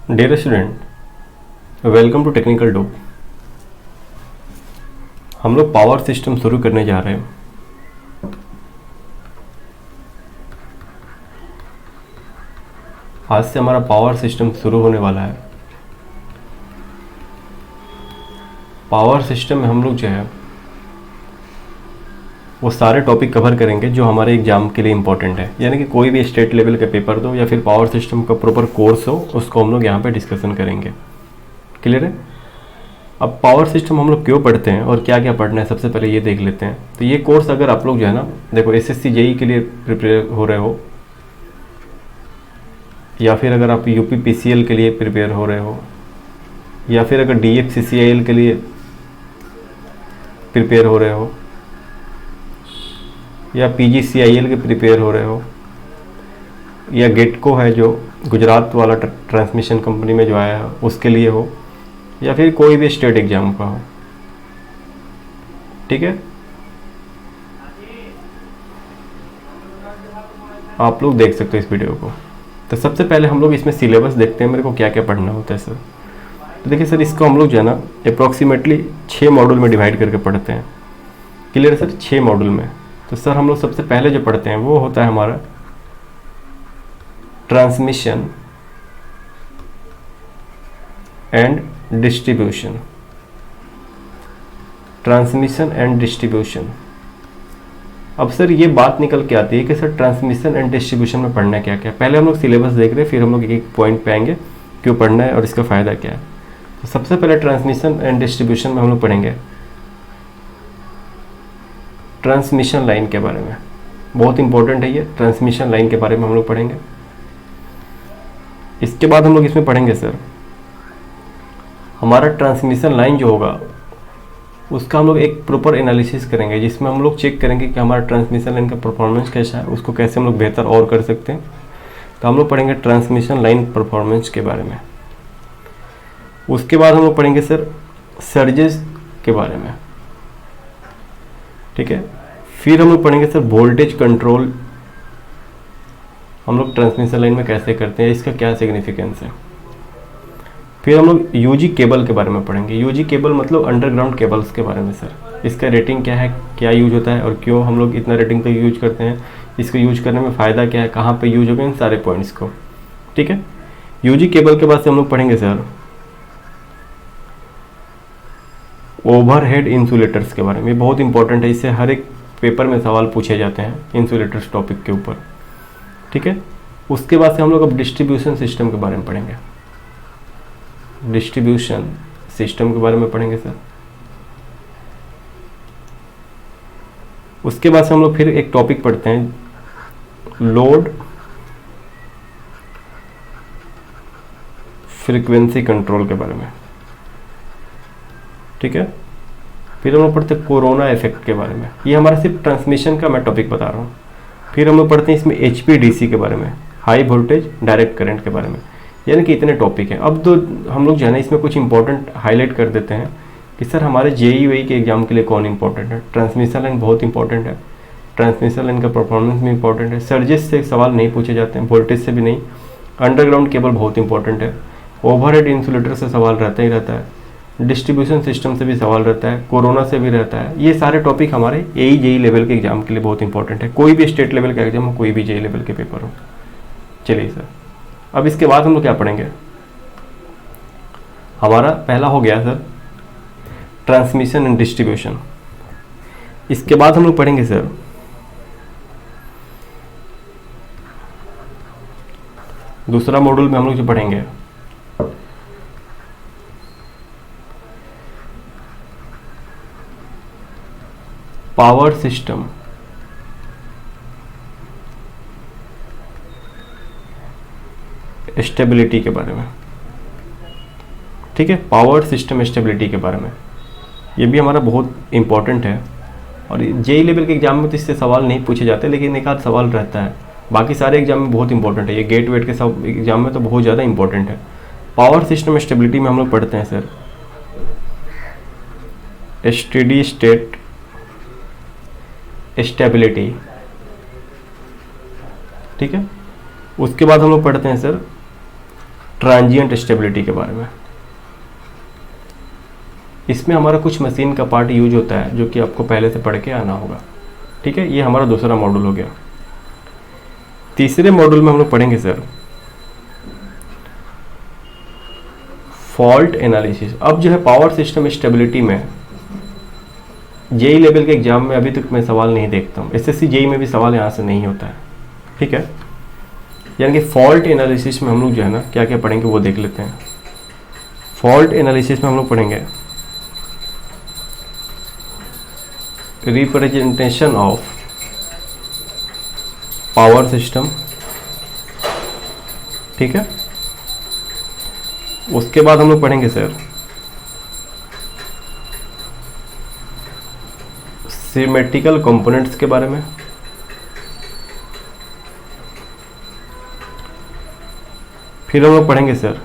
Dear student, welcome to technical dope. हम लोग power system शुरू करने जा रहे हैं। आज से हमारा पावर सिस्टम शुरू होने वाला है। पावर सिस्टम में हम लोग जो है वो सारे टॉपिक कवर करेंगे जो हमारे एग्जाम के लिए इम्पोर्टेंट है, यानी कि कोई भी स्टेट लेवल का पेपर दो या फिर पावर सिस्टम का प्रॉपर कोर्स हो, उसको हम लोग यहाँ पे डिस्कशन करेंगे। क्लियर है? अब पावर सिस्टम हम लोग क्यों पढ़ते हैं और क्या क्या पढ़ना है, सबसे पहले ये देख लेते हैं। तो ये कोर्स अगर आप लोग जो है ना, देखो एसएससी जेई के लिए प्रिपेयर हो रहे हो, या फिर अगर आप यूपी पीसीएल के लिए प्रिपेयर हो रहे हो, या फिर अगर डीएफसीसीआईएल के लिए प्रिपेयर हो रहे हो, या पीजीसीआईएल के प्रिपेयर हो रहे हो, या गेटको है जो गुजरात वाला ट्रांसमिशन कंपनी में जो आया है उसके लिए हो, या फिर कोई भी स्टेट एग्जाम का हो, ठीक है। आप लोग देख सकते हो इस वीडियो को। तो सबसे पहले हम लोग इसमें सिलेबस देखते हैं, मेरे को क्या क्या पढ़ना होता है सर। तो देखिए सर, इसको हम लोग जो है ना अप्रॉक्सीमेटली 6 मॉड्यूल में डिवाइड करके पढ़ते हैं। Clear sir? 6 मॉड्यूल में। तो सर हम लोग सबसे पहले जो पढ़ते हैं वो होता है हमारा transmission and distribution. Transmission and distribution. अब सर ये बात निकल के आती है कि सर ट्रांसमिशन एंड डिस्ट्रीब्यूशन में पढ़ना है क्या क्या। पहले हम लोग सिलेबस देख रहे हैं, फिर हम लोग एक पॉइंट पे आएंगे क्यों पढ़ना है और इसका फ़ायदा क्या है। तो सबसे पहले ट्रांसमिशन एंड डिस्ट्रीब्यूशन में हम लोग पढ़ेंगे ट्रांसमिशन लाइन के बारे में। बहुत इंपॉर्टेंट है ये, ट्रांसमिशन लाइन के बारे में हम लोग पढ़ेंगे। इसके बाद हम लोग इसमें पढ़ेंगे सर हमारा ट्रांसमिशन लाइन जो होगा उसका हम लोग एक प्रॉपर एनालिसिस करेंगे, जिसमें हम लोग चेक करेंगे कि हमारा ट्रांसमिशन लाइन का परफॉर्मेंस कैसा है, उसको कैसे हम लोग बेहतर और कर सकते हैं। तो हम लोग पढ़ेंगे ट्रांसमिशन लाइन परफॉर्मेंस के बारे में। उसके बाद हम लोग पढ़ेंगे सर सर्जेस के बारे में, ठीक है। फिर हम लोग पढ़ेंगे सर वोल्टेज कंट्रोल हम लोग ट्रांसमिशन लाइन में कैसे करते हैं, इसका क्या सिग्निफिकेंस है। फिर हम लोग यूजी केबल के बारे में पढ़ेंगे। यूजी केबल मतलब अंडरग्राउंड केबल्स के बारे में सर, इसका रेटिंग क्या है, क्या यूज होता है और क्यों हम लोग इतना रेटिंग तक यूज करते हैं, इसको यूज करने में फ़ायदा क्या है, कहाँ पे यूज होगा, इन सारे पॉइंट्स को, ठीक है। यूजी केबल के बाद से हम लोग पढ़ेंगे सर ओवरहेड इंसुलेटर्स के बारे में। बहुत इंपॉर्टेंट है, इससे हर एक पेपर में सवाल पूछे जाते हैं इंसुलेटर्स टॉपिक के ऊपर, ठीक है। उसके बाद से हम लोग अब डिस्ट्रीब्यूशन सिस्टम के बारे में पढ़ेंगे। डिस्ट्रीब्यूशन सिस्टम के बारे में पढ़ेंगे सर। उसके बाद से हम लोग फिर एक टॉपिक पढ़ते हैं लोड फ्रीक्वेंसी कंट्रोल के बारे में, ठीक है। फिर हम लोग पढ़ते हैं कोरोना इफेक्ट के बारे में। ये हमारा सिर्फ ट्रांसमिशन का मैं टॉपिक बता रहा हूँ। फिर हम लोग पढ़ते हैं इसमें एचपीडीसी के बारे में, हाई वोल्टेज डायरेक्ट करंट के बारे में। यानी कि इतने टॉपिक हैं। अब तो हम लोग जो है ना इसमें कुछ इंपॉर्टेंट हाईलाइट कर देते हैं कि सर हमारे जेई वेई के एग्जाम के लिए कौन इंपॉर्टेंट है। ट्रांसमिशन लाइन बहुत इंपॉर्टेंट है, ट्रांसमिशन लाइन का परफॉर्मेंस भी इंपॉर्टेंट है। सर्जेस से सवाल नहीं पूछे जाते हैं, वोल्टेज से भी नहीं। अंडरग्राउंड केबल बहुत इंपॉर्टेंट है। ओवरहेड इंसुलेटर से सवाल रहता ही रहता है। डिस्ट्रीब्यूशन सिस्टम से भी सवाल रहता है, कोरोना से भी रहता है। ये सारे टॉपिक हमारे एई जेई लेवल के एग्जाम के लिए बहुत इंपॉर्टेंट है, कोई भी स्टेट लेवल का एग्जाम हो, कोई भी जेई लेवल के पेपर हो। चलिए सर, अब इसके बाद हम लोग क्या पढ़ेंगे। हमारा पहला हो गया सर ट्रांसमिशन एंड डिस्ट्रीब्यूशन। इसके बाद हम लोग पढ़ेंगे सर दूसरा मॉड्यूल में हम लोग जो पढ़ेंगे पावर सिस्टम स्टेबिलिटी के बारे में, ठीक है। पावर सिस्टम स्टेबिलिटी के बारे में ये भी हमारा बहुत इंपॉर्टेंट है। और जेई लेवल के एग्जाम में तो इससे सवाल नहीं पूछे जाते, लेकिन एक आध सवाल रहता है। बाकी सारे एग्जाम में बहुत इंपॉर्टेंट है। ये गेट वेट के सब एग्जाम में तो बहुत ज़्यादा इंपॉर्टेंट है। पावर सिस्टम स्टेबिलिटी में हम लोग पढ़ते हैं सर स्टेडी स्टेट स्टेबिलिटी, ठीक है। उसके बाद हम लोग पढ़ते हैं सर ट्रांजिएंट स्टेबिलिटी के बारे में। इसमें हमारा कुछ मशीन का पार्ट यूज होता है जो कि आपको पहले से पढ़ के आना होगा। ठीक है, ये हमारा दूसरा मॉड्यूल हो गया। तीसरे मॉड्यूल में हम लोग पढ़ेंगे सर फॉल्ट एनालिसिस। अब जो है पावर सिस्टम स्टेबिलिटी में जेई लेवल के एग्जाम में अभी तक मैं सवाल नहीं देखता हूँ, एसएससी जेई में भी सवाल यहाँ से नहीं होता है। ठीक है, यानी कि फॉल्ट एनालिसिस में हम लोग जो है ना क्या क्या पढ़ेंगे वो देख लेते हैं। फॉल्ट एनालिसिस में हम लोग पढ़ेंगे रिप्रेजेंटेशन ऑफ पावर सिस्टम। ठीक है, उसके बाद हम लोग पढ़ेंगे सर सिमेट्रिकल कंपोनेंट्स के बारे में। फिर हम लोग पढ़ेंगे सर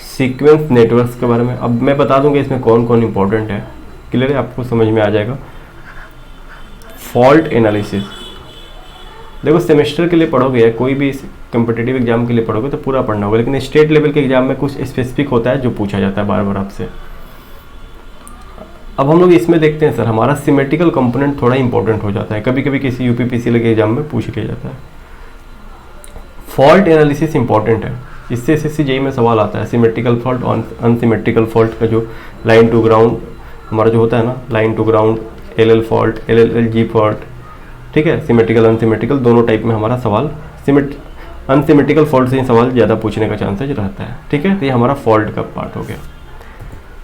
सीक्वेंस नेटवर्क्स के बारे में। अब मैं बता दूंगा इसमें कौन कौन इंपॉर्टेंट है, क्लियर है, आपको समझ में आ जाएगा। फॉल्ट एनालिसिस देखो सेमेस्टर के लिए पढ़ोगे या कोई भी कम्पिटिटिव एग्जाम के लिए पढ़ोगे तो पूरा पढ़ना होगा, लेकिन स्टेट लेवल के एग्जाम में कुछ स्पेसिफिक होता है जो पूछा जाता है बार बार आपसे। अब हम लोग इसमें देखते हैं सर हमारा सिमेट्रिकल कंपोनेंट थोड़ा इंपॉर्टेंट हो जाता है, कभी कभी किसी यूपीपीसी के एग्जाम में पूछ लिया जाता है। फॉल्ट एनालिसिस इंपॉर्टेंट है, इससे एसएससी जेई में सवाल आता है। सिमेट्रिकल फॉल्ट और अनसिमेट्रिकल फॉल्ट का जो लाइन टू ग्राउंड हमारा जो होता है ना, line to ground, LL fault, LLG fault, ठीक है, सिमेट्रिकल अनसिमेट्रिकल दोनों टाइप में हमारा सवाल अनसिमेट्रिकल फॉल्ट से ही सवाल ज़्यादा पूछने का चांसेज रहता है। ठीक है, तो ये हमारा फॉल्ट का पार्ट हो गया।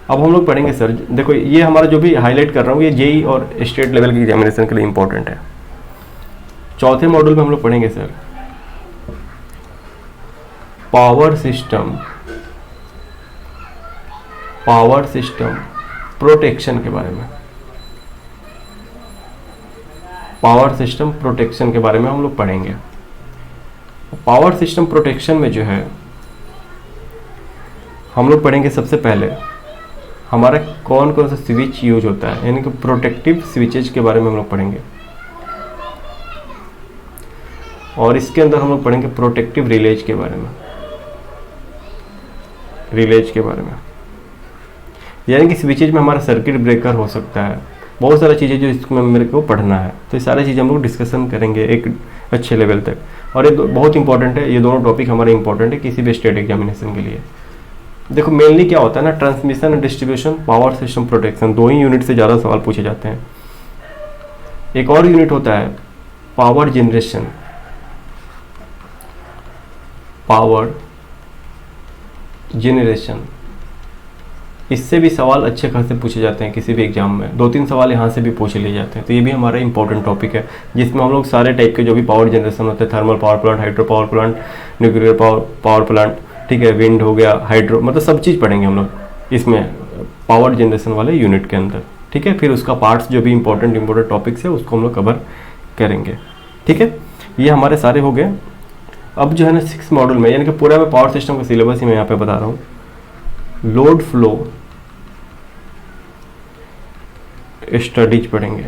अब हम लोग पढ़ेंगे सर, देखो ये हमारा जो भी हाईलाइट कर रहा हूँ ये जेई और स्टेट लेवल के एग्जामिनेशन के लिए इंपॉर्टेंट है। चौथे मॉड्यूल में हम लोग पढ़ेंगे सर पावर सिस्टम प्रोटेक्शन के बारे में। पावर सिस्टम प्रोटेक्शन के बारे में हम लोग पढ़ेंगे। पावर सिस्टम प्रोटेक्शन में जो है हम लोग पढ़ेंगे सबसे पहले हमारा कौन कौन सा स्विच यूज होता है, यानी कि प्रोटेक्टिव स्विचेज के बारे में हम लोग पढ़ेंगे। और इसके अंदर हम लोग पढ़ेंगे प्रोटेक्टिव रिलेज के बारे में, यानी कि स्विचेज में हमारा सर्किट ब्रेकर हो सकता है, बहुत सारी चीज़ें जो इसमें मेरे को पढ़ना है, तो ये सारी चीज़ें हम लोग डिस्कशन करेंगे एक अच्छे लेवल तक। और ये बहुत इंपॉर्टेंट है, ये दोनों टॉपिक हमारे इंपॉर्टेंट है किसी भी स्टेट एग्जामिनेशन के लिए। देखो मेनली क्या होता है ना, transmission and distribution, power system protection, दो ही यूनिट से ज़्यादा सवाल पूछे जाते हैं। एक और यूनिट होता है पावर जनरेशन, इससे भी सवाल अच्छे खासे पूछे जाते हैं किसी भी एग्जाम में, 2-3 सवाल यहाँ से भी पूछ लिए जाते हैं। तो ये भी हमारा इंपॉर्टेंट टॉपिक है जिसमें हम लोग सारे टाइप के जो भी पावर जनरेशन होते हैं, thermal power plant, hydro power plant, nuclear power plant, ठीक है, विंड हो गया, हाइड्रो, मतलब सब चीज़ पढ़ेंगे हम लोग इसमें पावर जनरेशन वाले यूनिट के अंदर। ठीक है, फिर उसका पार्ट्स जो भी इंपॉर्टेंट टॉपिक्स है उसको हम लोग कवर करेंगे। ठीक है, ये हमारे सारे हो गए। अब जो है ना 6 मॉड्यूल में, यानी कि पूरा मैं पावर सिस्टम का सिलेबस ही मैं यहाँ पे बता रहा हूँ। लोड फ्लो स्टडीज पढ़ेंगे।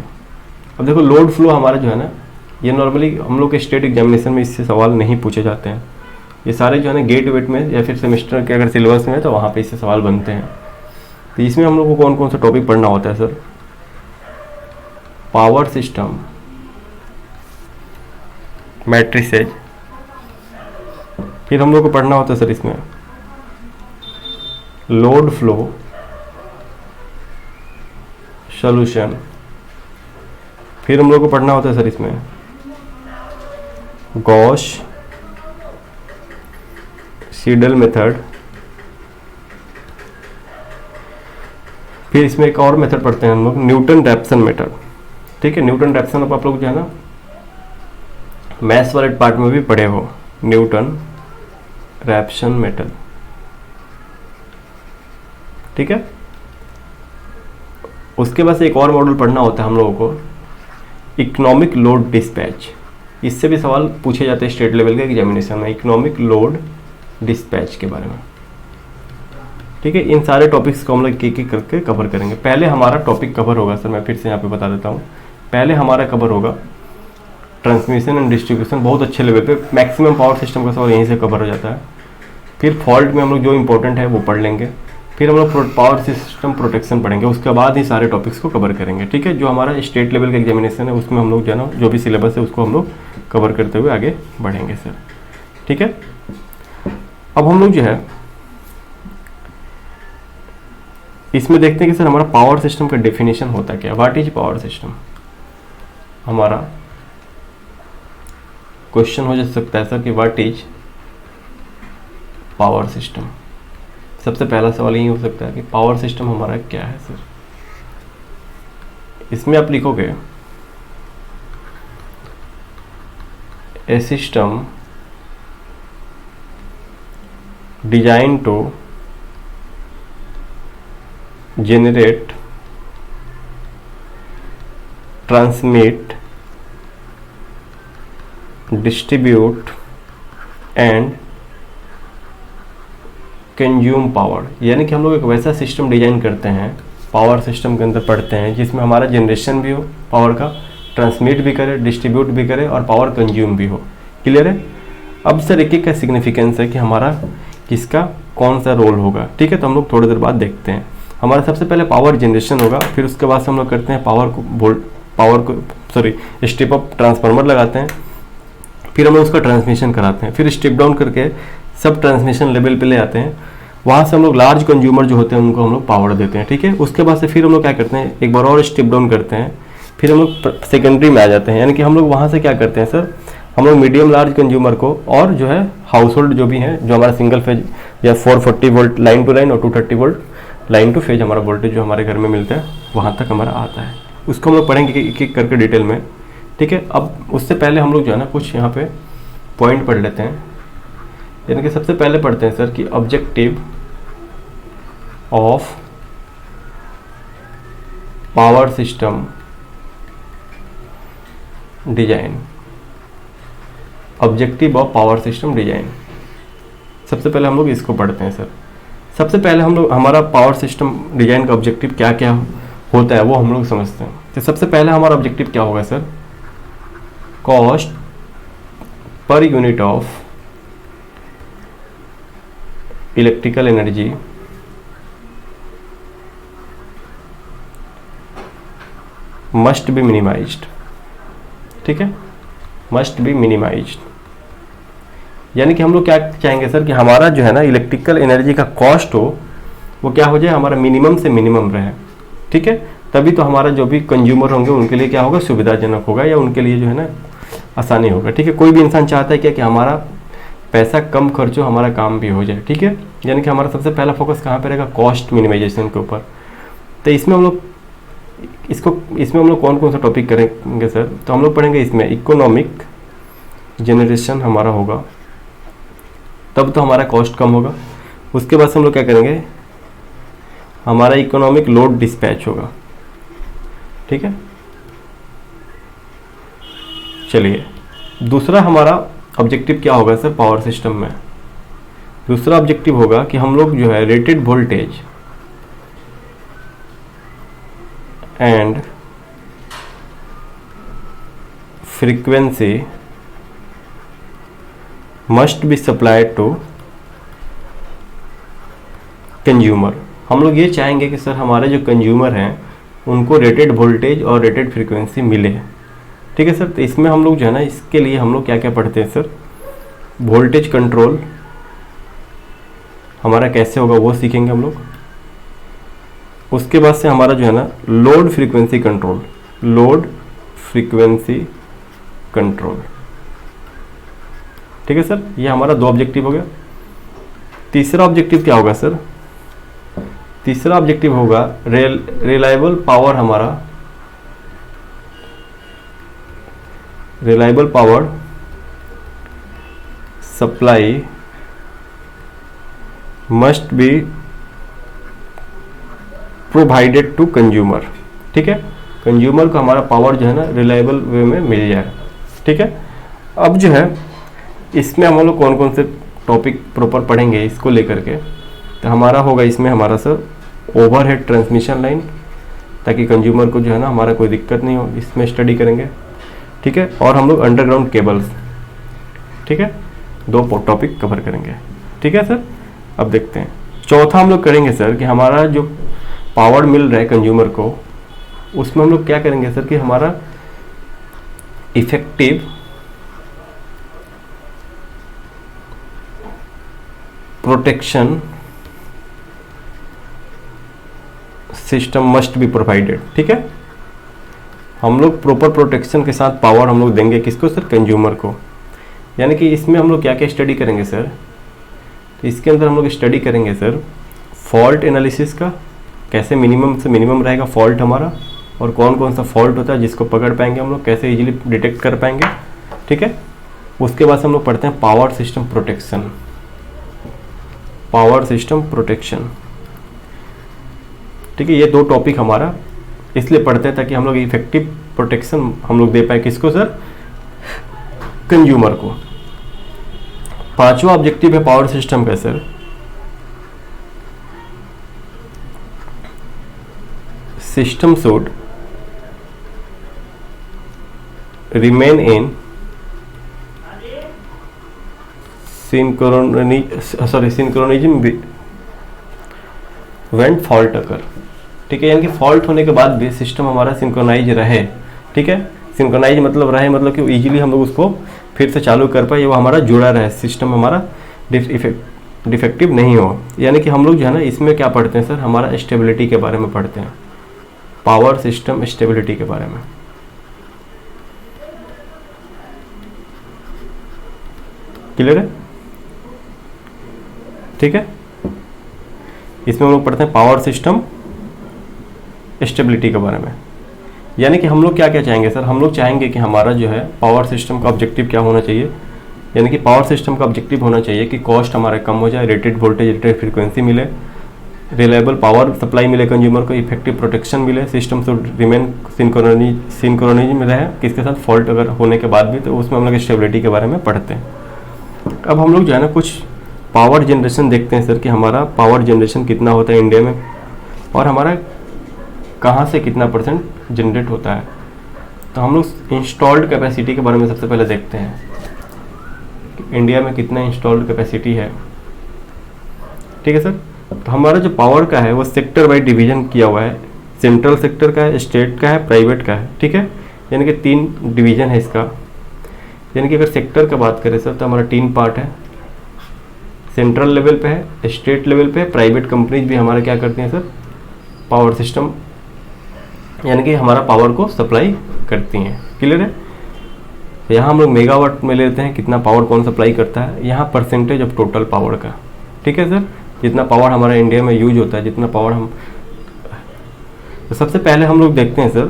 अब देखो लोड फ्लो हमारा जो है ना, ये नॉर्मली हम लोग के स्टेट एग्जामिनेशन में इससे सवाल नहीं पूछे जाते हैं। ये सारे जो है ना गेट वेट में या फिर सेमेस्टर के अगर सिलेबस में है तो वहाँ पे इससे सवाल बनते हैं। तो इसमें हम लोग को कौन कौन सा टॉपिक पढ़ना होता है सर? पावर सिस्टम, मैट्रिसेज, फिर हम लोग को पढ़ना होता है सर इसमें लोड फ्लो सॉल्यूशन, फिर हम लोग को पढ़ना होता है सर इसमें गॉस सीडल मेथड, फिर इसमें एक और मेथड पढ़ते हैं हम लोग न्यूटन रैप्सन मेथड। ठीक है, न्यूटन रैप्सन अब आप लोग जो है ना मैथ्स वाले पार्ट में भी पढ़े हो, न्यूटन रैप्सन मेथड। ठीक है, उसके बाद एक और मॉड्यूल पढ़ना होता है हम लोगों को इकोनॉमिक लोड डिस्पैच। इससे भी सवाल पूछे जाते हैं स्टेट लेवल के एग्जामिनेशन में, इकोनॉमिक लोड डिस्पैच के बारे में। ठीक है, इन सारे टॉपिक्स को हम लोग एक एक करके कवर करेंगे। पहले हमारा टॉपिक कवर होगा सर, मैं फिर से यहाँ पे बता देता हूँ, पहले हमारा कवर होगा ट्रांसमिशन एंड डिस्ट्रीब्यूशन बहुत अच्छे लेवल पे, मैक्सिमम पावर सिस्टम का सवाल यहीं से कवर हो जाता है। फिर फॉल्ट में हम लोग जो इंपॉर्टेंट है वो पढ़ लेंगे, फिर हम लोग पावर सिस्टम प्रोटेक्शन पढ़ेंगे, उसके बाद ही सारे टॉपिक्स को कवर करेंगे। ठीक है, जो हमारा स्टेट लेवल का एग्जामिनेशन है उसमें हम लोग जो है ना जो भी सिलेबस है उसको हम लोग कवर करते हुए आगे बढ़ेंगे सर। ठीक है, अब हम लोग जो है इसमें देखते हैं कि सर हमारा पावर सिस्टम का डेफिनेशन होता क्या, व्हाट इज पावर सिस्टम। हमारा क्वेश्चन हो जा सकता है सर कि व्हाट इज पावर सिस्टम। सबसे पहला सवाल यही हो सकता है कि पावर सिस्टम हमारा क्या है सर। इसमें आप लिखोगे a system design to generate, transmit, distribute and consume power. यानी कि हम लोग एक वैसा सिस्टम डिजाइन करते हैं, पावर सिस्टम के अंदर पढ़ते हैं जिसमें हमारा जनरेशन भी हो पावर का, ट्रांसमिट भी करे, डिस्ट्रीब्यूट भी करे और पावर कंज्यूम भी हो। क्लियर है। अब सर एक एक का सिग्निफिकेंस है कि हमारा किसका कौन सा रोल होगा। ठीक है, तो हम लोग थोड़ी देर बाद देखते हैं। हमारा सबसे पहले पावर जनरेशन होगा, फिर उसके बाद से हम लोग करते हैं पावर को स्टेप अप ट्रांसफार्मर लगाते हैं, फिर हम लोग उसका ट्रांसमिशन कराते हैं, फिर स्टेप डाउन करके सब ट्रांसमिशन लेवल पे ले आते हैं। वहाँ से हम लोग लार्ज कंज्यूमर जो होते हैं उनको हम लोग पावर देते हैं। ठीक है, उसके बाद से फिर हम लोग क्या करते हैं, एक बार और स्टेप डाउन करते हैं, फिर हम लोग सेकेंडरी में आ जाते हैं। यानी कि हम लोग वहाँ से क्या करते हैं सर, हम लोग मीडियम लार्ज कंज्यूमर को और जो है हाउस होल्ड जो भी है, जो हमारा सिंगल फेज या 440 वोल्ट लाइन टू लाइन और 230 वोल्ट लाइन टू फेज हमारा वोल्टेज जो हमारे घर में मिलता है वहाँ तक हमारा आता है, उसको हम लोग पढ़ेंगे एक एक करके डिटेल में। ठीक है, अब उससे पहले हम लोग जो है ना कुछ यहाँ पे पॉइंट पढ़ लेते हैं। यानी कि सबसे पहले पढ़ते हैं सर कि objective of power system design. Objective of power system design, सबसे पहले हम लोग इसको पढ़ते हैं सर। सबसे पहले हम लोग हमारा पावर सिस्टम डिजाइन का ऑब्जेक्टिव क्या क्या होता है वो हम लोग समझते हैं। तो सबसे पहले हमारा ऑब्जेक्टिव क्या होगा sir, cost per unit of electrical energy must be minimised. ठीक है, मस्ट बी मिनिमाइज्ड। यानी कि हम लोग क्या चाहेंगे सर कि हमारा जो है ना इलेक्ट्रिकल एनर्जी का कॉस्ट हो वो क्या हो जाए, हमारा मिनिमम से मिनिमम रहे। ठीक है, तभी तो हमारा जो भी कंज्यूमर होंगे उनके लिए क्या होगा, सुविधाजनक होगा या उनके लिए जो है ना आसानी होगा। ठीक है, कोई भी इंसान चाहता है क्या कि हमारा पैसा कम खर्च हो, हमारा काम भी हो जाए। ठीक है, यानी कि हमारा सबसे पहला फोकस कहाँ पर रहेगा, कॉस्ट मिनिमाइजेशन के ऊपर। तो इसमें हम लोग इसमें हम लोग कौन कौन सा टॉपिक करेंगे सर, तो हम लोग पढ़ेंगे इसमें इकोनॉमिक जनरेशन हमारा होगा, तब तो हमारा कॉस्ट कम होगा। उसके बाद से हम लोग क्या करेंगे, हमारा इकोनॉमिक लोड डिस्पैच होगा। ठीक है, चलिए दूसरा हमारा ऑब्जेक्टिव क्या होगा सर पावर सिस्टम में। दूसरा ऑब्जेक्टिव होगा कि हम लोग जो है rated voltage and frequency must be supplied to consumer. हम लोग ये चाहेंगे कि सर हमारे जो कंज्यूमर हैं उनको रेटेड वोल्टेज और रेटेड फ्रीक्वेंसी मिले। ठीक है सर, तो इसमें हम लोग जो है ना इसके लिए हम लोग क्या क्या पढ़ते हैं सर, वोल्टेज कंट्रोल हमारा कैसे होगा वो सीखेंगे हम लोग। उसके बाद से हमारा जो है ना load frequency control, load frequency control. ठीक है सर, ये हमारा दो ऑब्जेक्टिव हो गया। तीसरा ऑब्जेक्टिव क्या होगा सर, तीसरा ऑब्जेक्टिव होगा रिलायबल पावर। हमारा reliable power supply must be provided to consumer. ठीक है, कंज्यूमर को हमारा पावर जो है ना रिलायबल वे में मिल जाए। ठीक है, अब जो है इसमें हम लोग कौन कौन से टॉपिक प्रॉपर पढ़ेंगे इसको लेकर के, तो हमारा होगा इसमें हमारा सर ओवरहेड ट्रांसमिशन लाइन, ताकि कंज्यूमर को जो है ना हमारा कोई दिक्कत नहीं हो, इसमें स्टडी करेंगे। ठीक है, और हम लोग अंडरग्राउंड केबल्स, ठीक है, 2 टॉपिक कवर करेंगे, ठीक है सर। अब देखते हैं चौथा हम लोग करेंगे सर कि हमारा जो पावर मिल रहा है कंज्यूमर को, उसमें हम लोग क्या करेंगे सर कि हमारा effective protection system must be provided, ठीक है। हम लोग प्रॉपर प्रोटेक्शन के साथ पावर हम लोग देंगे किसको सर, कंज्यूमर को। यानी कि इसमें हम लोग क्या क्या स्टडी करेंगे सर, तो इसके अंदर हम लोग स्टडी करेंगे सर फॉल्ट एनालिसिस का, कैसे मिनिमम से मिनिमम रहेगा फॉल्ट हमारा, और कौन कौन सा फॉल्ट होता है जिसको पकड़ पाएंगे हम लोग, कैसे इजीली डिटेक्ट कर पाएंगे, ठीक है। उसके बाद से हम लोग पढ़ते हैं power system protection, power system protection, ठीक है। ये 2 टॉपिक हमारा इसलिए पढ़ते हैं ताकि हम लोग इफेक्टिव प्रोटेक्शन हम लोग दे पाए किसको सर, कंज्यूमर को। 5वां ऑब्जेक्टिव है पावर सिस्टम का sir system should remain in synchronism when fault अकर, ठीक है। यानी कि फॉल्ट होने के बाद भी सिस्टम हमारा सिंक्रोनाइज रहे, ठीक है। सिंक्रोनाइज मतलब रहे, मतलब कि इजीली हम लोग उसको फिर से चालू कर पाए, वो हमारा जुड़ा रहे, सिस्टम हमारा डिफेक्टिव नहीं हो। यानी कि हम लोग जो है ना इसमें क्या पढ़ते हैं सर, हमारा स्टेबिलिटी के बारे में पढ़ते हैं, पावर सिस्टम स्टेबिलिटी के बारे में, क्लियर है, ठीक है। इसमें हम लोग पढ़ते हैं पावर सिस्टम स्टेबिलिटी के बारे में। यानी कि हम लोग क्या क्या चाहेंगे सर, हम लोग चाहेंगे कि हमारा जो है पावर सिस्टम का ऑब्जेक्टिव क्या होना चाहिए, यानी कि पावर सिस्टम का ऑब्जेक्टिव होना चाहिए कि कॉस्ट हमारा कम हो जाए, रेटेड वोल्टेज रेटेड फ्रीक्वेंसी मिले, रिलायबल पावर सप्लाई मिले कंज्यूमर को, इफेक्टिव प्रोटेक्शन मिले, सिस्टम शुड रिमेन सिंक्रोनिज्म रहे किसके साथ, फॉल्ट अगर होने के बाद भी, तो उसमें हम लोग स्टेबिलिटी के बारे में पढ़ते हैं। अब हम लोग जो है ना कुछ पावर जनरेशन देखते हैं सर कि हमारा पावर जनरेशन कितना होता है इंडिया में, और हमारा कहाँ से कितना % जनरेट होता है। तो हम लोग इंस्टॉल्ड कैपेसिटी के बारे में सबसे पहले देखते हैं कि इंडिया में कितना इंस्टॉल्ड कैपेसिटी है, ठीक है सर। तो हमारा जो पावर का है वो सेक्टर वाइज डिवीजन किया हुआ है, सेंट्रल सेक्टर का है, स्टेट का है, प्राइवेट का है, ठीक है। यानी कि 3 डिवीजन है इसका। यानी कि अगर सेक्टर का बात करें सर तो हमारा 3 पार्ट है, सेंट्रल लेवल पे है, स्टेट लेवल पे है, प्राइवेट कंपनीज भी हमारा क्या करती हैं सर, पावर सिस्टम यानी कि हमारा पावर को सप्लाई करती हैं, क्लियर है। यहाँ हम लोग मेगावाट में लेते हैं कितना पावर कौन सप्लाई करता है, यहाँ परसेंटेज ऑफ टोटल पावर का, ठीक है सर। जितना पावर हमारा इंडिया में यूज होता है, जितना पावर हम, तो सबसे पहले हम लोग देखते हैं सर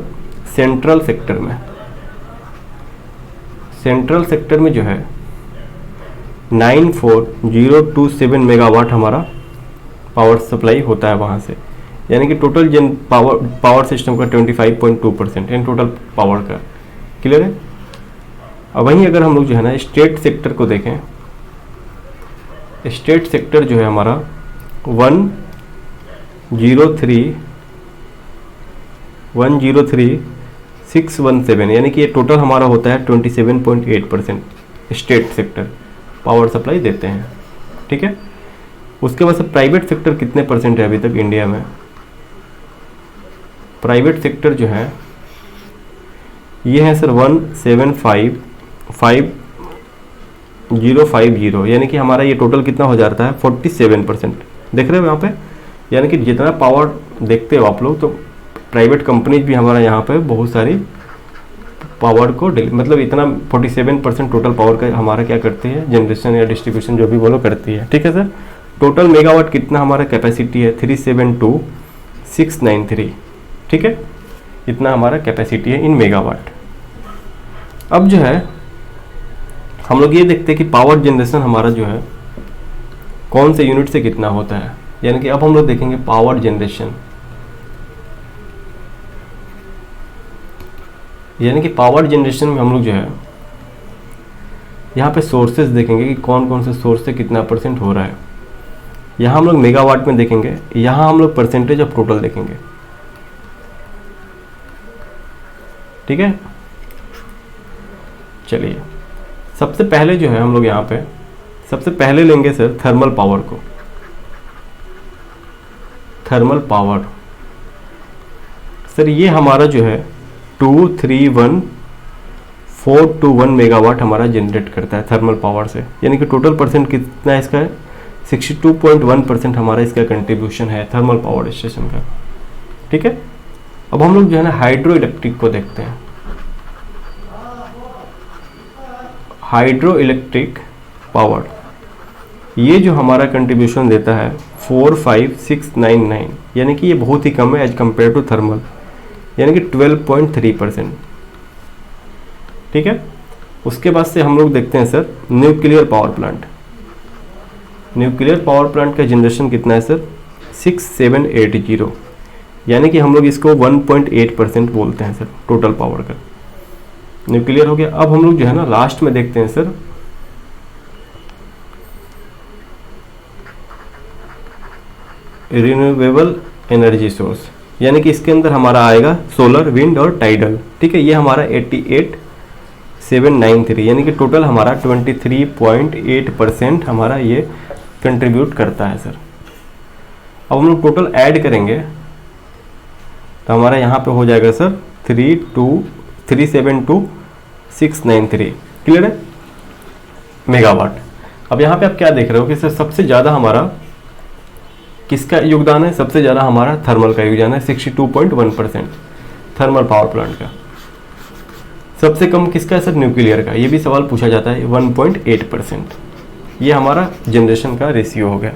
सेंट्रल सेक्टर में। सेंट्रल सेक्टर में जो है 94027 मेगावाट हमारा पावर सप्लाई होता है वहाँ से, यानी कि टोटल पावर सिस्टम का 25.2% इन टोटल पावर का, क्लियर है। अब वहीं अगर हम लोग जो है ना स्टेट सेक्टर को देखें, स्टेट सेक्टर जो है हमारा 103,617, यानी कि ये टोटल हमारा होता है 27.8% स्टेट सेक्टर पावर सप्लाई देते हैं, ठीक है। उसके बाद से प्राइवेट सेक्टर कितने % है अभी तक इंडिया में, प्राइवेट सेक्टर जो है ये है सर 175,050, यानी कि हमारा ये टोटल कितना हो जाता है 47%, देख रहे हो यहाँ पे। यानी कि जितना पावर देखते हो आप लोग, तो प्राइवेट कंपनीज भी हमारा यहाँ पे बहुत सारी पावर को मतलब इतना 47% टोटल पावर का हमारा क्या करती है, जनरेशन या डिस्ट्रीब्यूशन जो भी बोलो करती है, ठीक है सर। टोटल मेगावाट कितना हमारा कैपेसिटी है 372,693, ठीक है, इतना हमारा कैपेसिटी है इन मेगावाट। अब जो है हम लोग ये देखते हैं कि पावर जनरेशन हमारा जो है कौन से यूनिट से कितना होता है, यानी कि अब हम लोग देखेंगे पावर जनरेशन, यानी कि पावर जनरेशन में हम लोग जो है यहाँ पे सोर्सेज देखेंगे कि कौन कौन से सोर्स से कितना % हो रहा है। यहाँ हम लोग मेगावाट में देखेंगे, यहाँ हम लोग परसेंटेज ऑफ टोटल देखेंगे, ठीक है। चलिए सबसे पहले जो है हम लोग यहाँ पे सबसे पहले लेंगे सर थर्मल पावर को। थर्मल पावर सर ये हमारा जो है 231421 मेगावाट हमारा जनरेट करता है थर्मल पावर से, यानी कि टोटल परसेंट कितना है इसका है 62.1% हमारा इसका कंट्रीब्यूशन है थर्मल पावर स्टेशन का। ठीक है, अब हम लोग जो है ना हाइड्रो इलेक्ट्रिक को देखते हैं। हाइड्रो इलेक्ट्रिक पावर ये जो हमारा कंट्रीब्यूशन देता है 45699, यानी कि ये बहुत ही कम है एज कम्पेयर टू थर्मल, यानी कि 12.3%। ठीक है, उसके बाद से हम लोग देखते हैं sir nuclear power plant. Nuclear power plant का जनरेशन कितना है सर 6780, यानी कि हम लोग इसको 1.8% बोलते हैं सर टोटल पावर का। न्यूक्लियर हो गया। अब हम लोग जो है ना लास्ट में देखते हैं सर रिन्यूएबल एनर्जी सोर्स, यानी कि इसके अंदर हमारा आएगा सोलर, विंड और टाइडल। ठीक है, ये हमारा 88,793, यानी कि टोटल हमारा 23.8% हमारा ये कंट्रीब्यूट करता है सर। अब हम लोग टोटल ऐड करेंगे तो हमारा यहाँ पे हो जाएगा सर 372,693। क्लियर है, मेगावाट। अब यहाँ पे आप क्या देख रहे हो कि सर सबसे ज़्यादा हमारा किसका योगदान है? सबसे ज़्यादा हमारा थर्मल का योगदान है 62.1% थर्मल पावर प्लांट का। सबसे कम किसका है सर? न्यूक्लियर का। ये भी सवाल पूछा जाता है 1.8%। ये हमारा जनरेशन का रेशियो हो गया।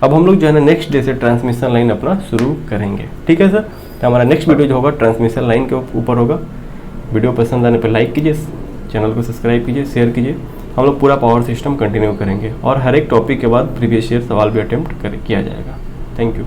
अब हम लोग जो है ना नेक्स्ट डे से ट्रांसमिशन लाइन अपना शुरू करेंगे। ठीक है सर, तो हमारा नेक्स्ट वीडियो जो होगा ट्रांसमिशन लाइन के ऊपर होगा। वीडियो पसंद आने पर लाइक कीजिए, चैनल को सब्सक्राइब कीजिए, शेयर कीजिए। हम लोग पूरा पावर सिस्टम कंटिन्यू करेंगे और हर एक टॉपिक के बाद प्रीवियस ईयर सवाल भी अटेम्प्ट किया जाएगा। Thank you.